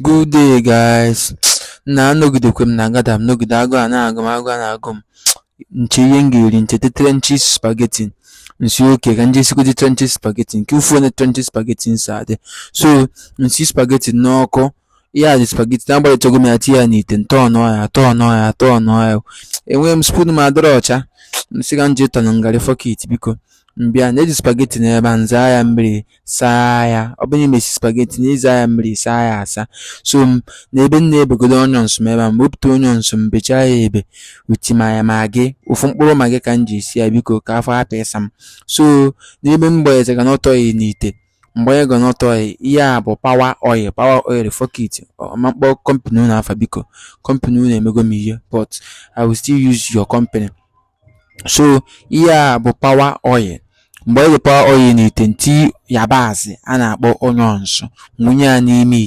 Good day, guys. Na anọgidekwe m na gada m nọgide agụụ a na-agụ m nche ihe m ga-eri ncheta trenches spaghetti nsi oke ka nje sigoji trenches spaghetti nke ufu na trenches spaghetti nsi adị so nsi spaghetti n'ọkụ ihe a dị spaghetti na-agbalịchago m ya tinye ya n'ite ntọọnụ ya enweghị m spoon ma adịrọ ọcha nsị ka nje tọnụ ngarị fọkit biko mbịa na-eji spaghetti n'ebe a nzaa ya mmiri saa ya ọ bụrụ imesi spaghetti na-eza ya mmiri saa ya asa so n'ebe m na-ebegodo onions m ebe a wepụta onions m bechaa ya ebe utimaya magi ofu mkpụrụ magi ka m ji esi ya biko ka afọ hapụ ịsa m so n'ebe m gbanyere groundnut oil n'ite mgbanye groundnut oil ihe a bụ power oil fọkit ọmakpọ company unu afa biko company unu emego m ihe but I will still use your company so ihe a bụ power oil mgbe e power oil n'ite nti yabasị a na-akpọ onions nwunye ya n'ime